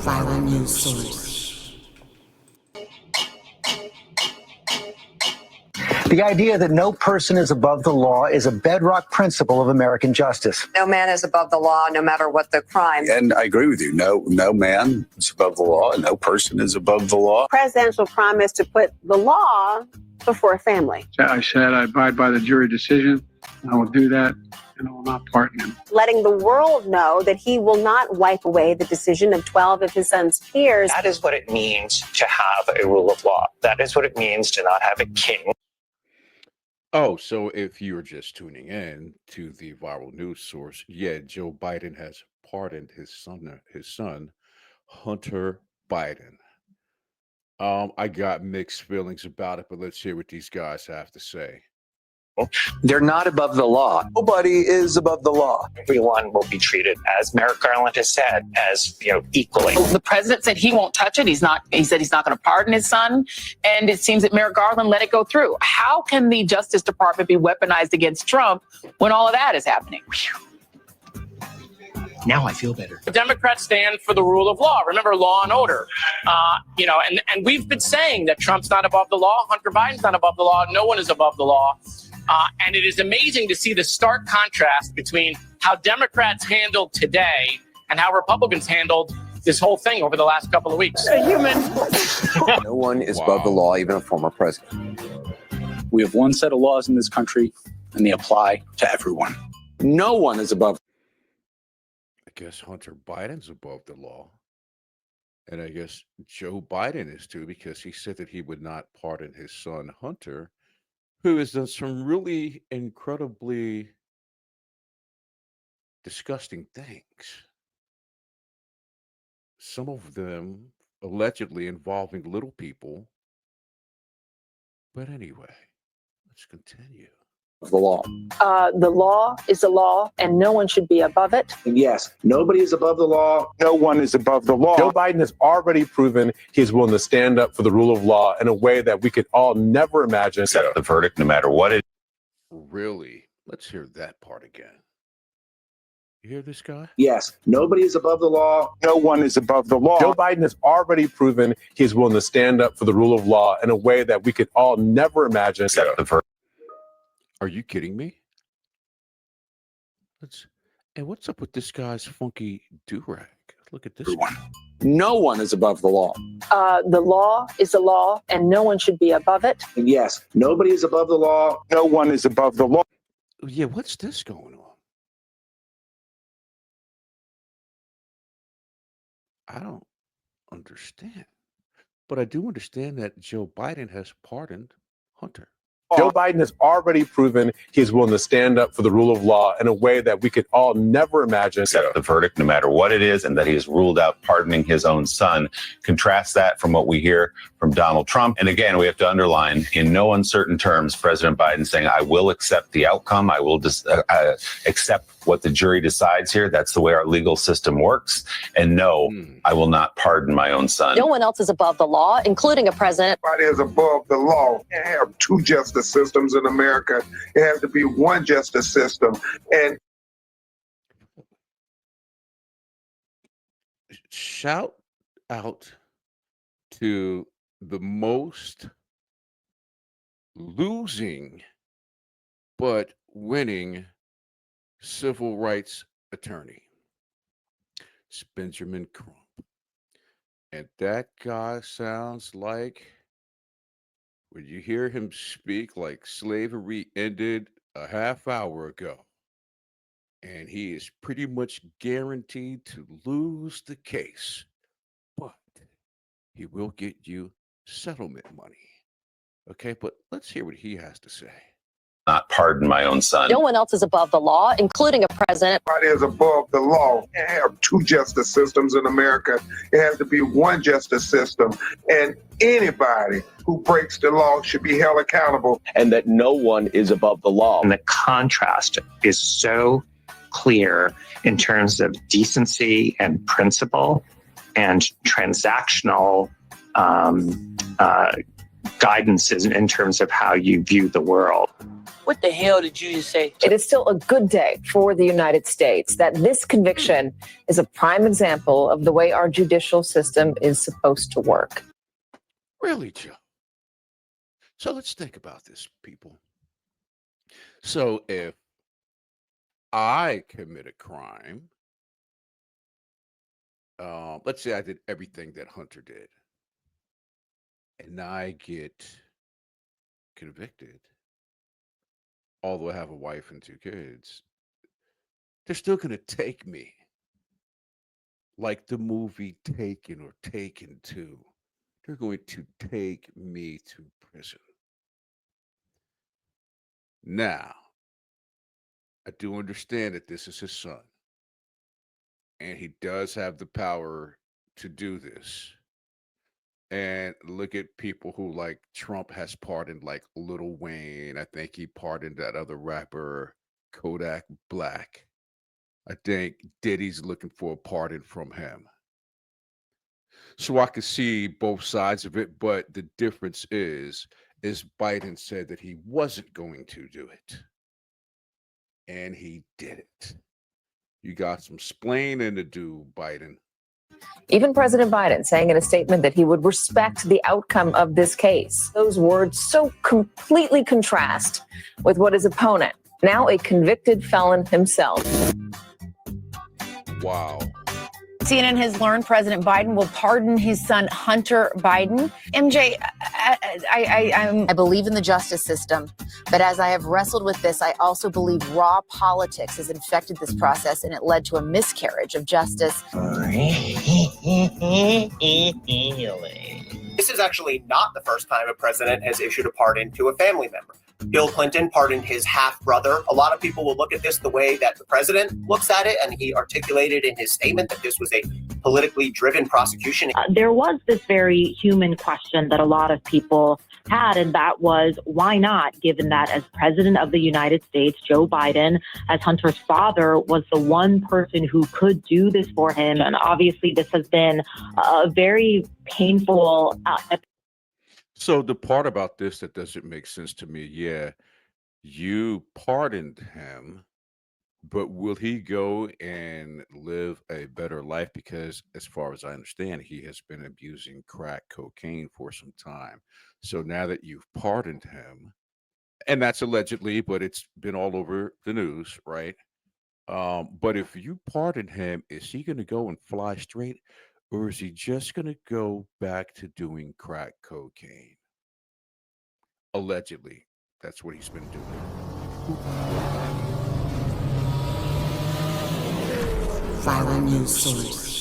viral news source. The idea that no person is above the law is a bedrock principle of American justice. No man is above the law, no matter what the crime. And I agree with you. No man is above the law, and no person is above the law. Presidential promise to put the law before family. I said I abide by the jury decision. I will do that, and I will not pardon him. Letting the world know that he will not wipe away the decision of 12 of his son's peers. That is what it means to have a rule of law. That is what it means to not have a king. Oh, so if you're just tuning in to the viral news source, yeah, Joe Biden has pardoned his son, Hunter Biden. I got mixed feelings about it, but let's hear what these guys have to say. They're not above the law. Nobody is above the law. Everyone will be treated, as Merrick Garland has said, as equally. The president said he won't touch it. He said he's not going to pardon his son. And it seems that Merrick Garland let it go through. How can the Justice Department be weaponized against Trump when all of that is happening? Now I feel better. The Democrats stand for the rule of law. Remember, law and order. And we've been saying that Trump's not above the law. Hunter Biden's not above the law. No one is above the law. And it is amazing to see the stark contrast between how Democrats handled today and how Republicans handled this whole thing over the last couple of weeks. No one is above the law, even a former president. We have one set of laws in this country, and they apply to everyone. No one is above. I guess Hunter Biden's above the law. And I guess Joe Biden is too, because he said that he would not pardon his son, Hunter, who has done some really incredibly disgusting things. Some of them allegedly involving little people. But anyway, let's continue. The law. The law is the law, and no one should be above it. And yes, nobody is above the law. No one is above the law. Joe Biden has already proven he's willing to stand up for the rule of law in a way that we could all never imagine. Accept the verdict no matter what it is. Really? Let's hear that part again. You hear this guy? Yes, nobody is above the law. No one is above the law. Joe Biden has already proven he's willing to stand up for the rule of law in a way that we could all never imagine. Accept the verdict. Are you kidding me? And what's up with this guy's funky do-rag? Look at this one. No one is above the law. The law is the law, and no one should be above it. And yes, nobody is above the law. No one is above the law. Yeah, what's this going on? I don't understand. But I do understand that Joe Biden has pardoned Hunter. Joe Biden has already proven he's willing to stand up for the rule of law in a way that we could all never imagine. Accept the verdict no matter what it is, and that he has ruled out pardoning his own son. Contrast that from what we hear from Donald Trump. And again, we have to underline in no uncertain terms, President Biden saying, I will accept the outcome. I will accept what the jury decides here. That's the way our legal system works. And no, I will not pardon my own son. No one else is above the law, including a president. Nobody is above the law. You have two justice systems in America. It has to be one justice system. And shout out to the most losing but winning civil rights attorney. It's Benjamin Crump. And that guy sounds like, when you hear him speak, like slavery ended a half hour ago. And he is pretty much guaranteed to lose the case. But he will get you settlement money. Okay, but let's hear what he has to say. Not pardon my own son. No one else is above the law, including a president. Nobody is above the law. You have two justice systems in America. It has to be one justice system. And anybody who breaks the law should be held accountable. And that no one is above the law. And the contrast is so clear in terms of decency and principle and transactional guidance in terms of how you view the world. What the hell did you just say? It is still a good day for the United States that this conviction is a prime example of the way our judicial system is supposed to work. Really, Joe? So let's think about this, people. So if I commit a crime, let's say I did everything that Hunter did, and I get convicted, although I have a wife and 2 kids, they're still going to take me. Like the movie Taken or Taken 2. They're going to take me to prison. Now, I do understand that this is his son, and he does have the power to do this. And look at people who, like, Trump has pardoned, like Lil Wayne. I think he pardoned that other rapper, Kodak Black. I think Diddy's looking for a pardon from him. So I can see both sides of it, but the difference is Biden said that he wasn't going to do it. And he did it. You got some splaining to do, Biden. Even President Biden saying in a statement that he would respect the outcome of this case. Those words so completely contrast with what his opponent, now a convicted felon himself. Wow. CNN has learned President Biden will pardon his son, Hunter Biden. MJ, I believe in the justice system, but as I have wrestled with this, I also believe raw politics has infected this process and it led to a miscarriage of justice. This is actually not the first time a president has issued a pardon to a family member. Bill Clinton pardoned his half-brother. A lot of people will look at this the way that the president looks at it, and he articulated in his statement that this was a politically driven prosecution. There was this very human question that a lot of people had, and that was, why not, given that as president of the United States, Joe Biden, as Hunter's father, was the one person who could do this for him. And obviously this has been a very painful So the part about this that doesn't make sense to me, yeah, you pardoned him, but will he go and live a better life? Because as far as I understand, he has been abusing crack cocaine for some time. So now that you've pardoned him, and that's allegedly, but it's been all over the news, right? But if you pardon him, is he going to go and fly straight? Or is he just going to go back to doing crack cocaine? Allegedly, that's what he's been doing. Viral news source.